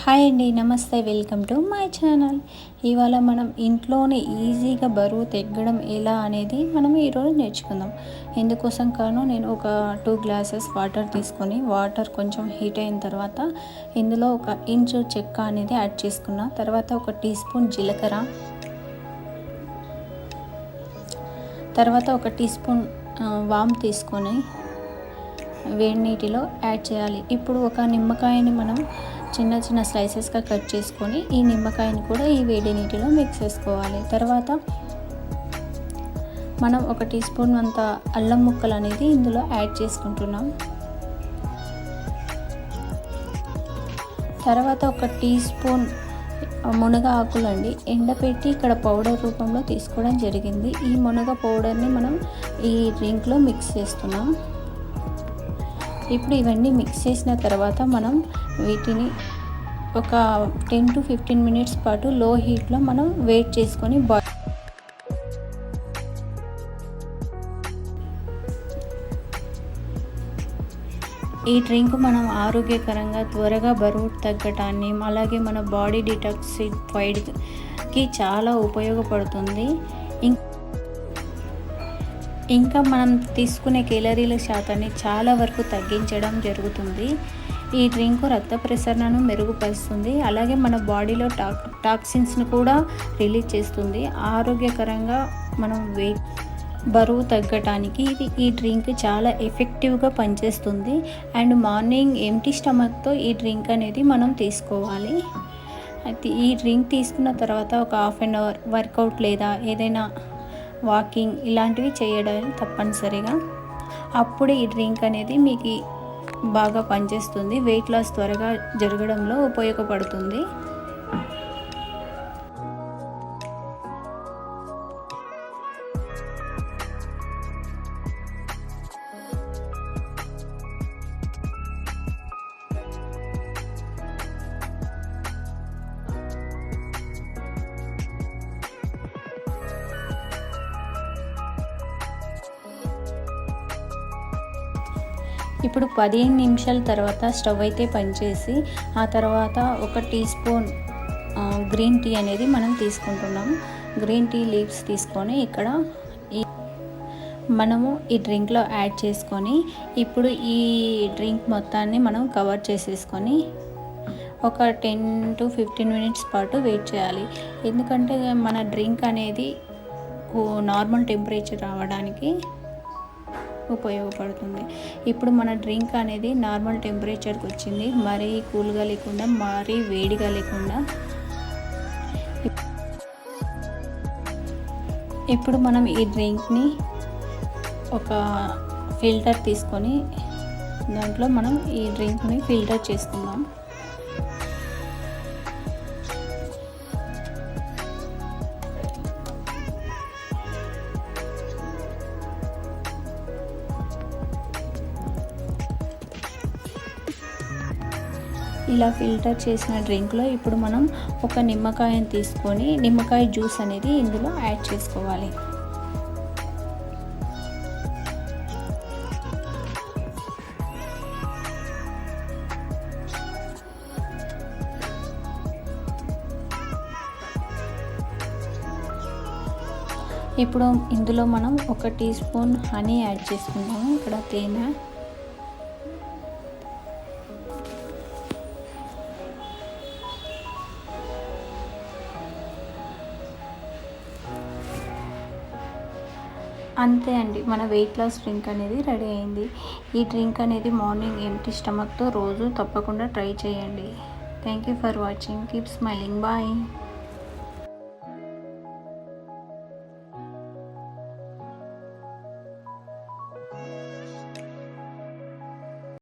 Hi అండి, నమస్తే. Welcome to my channel. ఇవాళ మనం ఇంట్లోనే ఈజీగా బరువు తగ్గడం ఎలా అనేది మనం ఈరోజు నేర్చుకుందాం. ఇందుకోసం కాను నేను ఒక 2 గ్లాసెస్ వాటర్ తీసుకొని వాటర్ కొంచెం హీట్ అయిన తర్వాత ఇందులో 1 ఇంచు చెక్క అనేది యాడ్ చేసుకున్నా. తర్వాత 1 టీ స్పూన్ జీలకర్ర, తర్వాత 1 టీ స్పూన్ వామ్ తీసుకొని వేడి నీటిలో యాడ్ చేయాలి. ఇప్పుడు ఒక నిమ్మకాయని మనం చిన్న చిన్న స్లైసెస్గా కట్ చేసుకొని ఈ నిమ్మకాయని కూడా ఈ వేడి నీటిలో మిక్స్ చేసుకోవాలి. తర్వాత మనం 1 టీ స్పూన్ అంత అల్లం ముక్కలు అనేది ఇందులో యాడ్ చేసుకుంటున్నాం. తర్వాత 1 టీ స్పూన్ మునగ ఆకులు అండి ఎండపెట్టి ఇక్కడ పౌడర్ రూపంలో తీసుకోవడం జరిగింది. ఈ మునగ పౌడర్ని మనం ఈ డ్రింక్లో మిక్స్ చేస్తున్నాం. ఇప్పుడు ఇవన్నీ మిక్స్ చేసిన తర్వాత మనం వీటిని ఒక 10 to 15 మినిట్స్ పాటు లో హీట్లో మనం వెయిట్ చేసుకొని ఈ డ్రింక్ మనం ఆరోగ్యకరంగా త్వరగా బరువు తగ్గటాన్ని అలాగే మన బాడీ డిటాక్సిఫైడ్కి చాలా ఉపయోగపడుతుంది. ఇంకా మనం తీసుకునే కేలరీల శాతాన్ని చాలా వరకు తగ్గించడం జరుగుతుంది. ఈ డ్రింక్ రక్త ప్రసరణను మెరుగుపరుస్తుంది, అలాగే మన బాడీలో టాక్సిన్స్ను కూడా రిలీజ్ చేస్తుంది. ఆరోగ్యకరంగా మనం బరువు తగ్గటానికి ఈ డ్రింక్ చాలా ఎఫెక్టివ్గా పనిచేస్తుంది. అండ్ మార్నింగ్ ఎంప్టీ స్టమక్తో ఈ డ్రింక్ అనేది మనం తీసుకోవాలి. అయితే ఈ డ్రింక్ తీసుకున్న తర్వాత ఒక హాఫ్ అన్ అవర్ వర్కౌట్ లేదా ఏదైనా వాకింగ్ ఇలాంటివి చేయడం తప్పనిసరిగా. అప్పుడు ఈ డ్రింక్ అనేది మీకు బాగా పనిచేస్తుంది, వెయిట్ లాస్ త్వరగా జరగడంలో ఉపయోగపడుతుంది. ఇప్పుడు 15 నిమిషాల తర్వాత స్టవ్ అయితే పనిచేసి ఆ తర్వాత 1 టీ స్పూన్ గ్రీన్ టీ అనేది మనం తీసుకుంటున్నాం. గ్రీన్ టీ లీవ్స్ తీసుకొని ఇక్కడ మనము ఈ డ్రింక్లో యాడ్ చేసుకొని ఇప్పుడు ఈ డ్రింక్ మొత్తాన్ని మనం కవర్ చేసేసుకొని ఒక 10 to 15 మినిట్స్ పాటు వెయిట్ చేయాలి. ఎందుకంటే మన డ్రింక్ అనేది నార్మల్ టెంపరేచర్ రావడానికి ఉపయోగపడుతుంది. ఇప్పుడు మన డ్రింక్ అనేది నార్మల్ టెంపరేచర్కి వచ్చింది, మరీ కూల్గా లేకుండా మరీ వేడిగా లేకుండా. ఇప్పుడు మనం ఈ డ్రింక్ని ఒక ఫిల్టర్ తీసుకొని దాంట్లో మనం ఈ డ్రింక్ని ఫిల్టర్ చేసుకుందాం. ఇలా ఫిల్టర్ చేసిన డ్రింక్లో ఇప్పుడు మనం ఒక నిమ్మకాయని తీసుకొని నిమ్మకాయ జ్యూస్ అనేది ఇందులో యాడ్ చేసుకోవాలి. ఇప్పుడు ఇందులో మనం 1 టీ స్పూన్ హనీ యాడ్ చేసుకుంటాము, ఇక్కడ తేనె. అంతే అండి, మన వెయిట్ లాస్ డ్రింక్ అనేది రెడీ అయింది. ఈ డ్రింక్ అనేది మార్నింగ్ ఎంప్టీ స్టమక్తో రోజు తప్పకుండా ట్రై చేయండి. Thank you for watching. Keep smiling. Bye.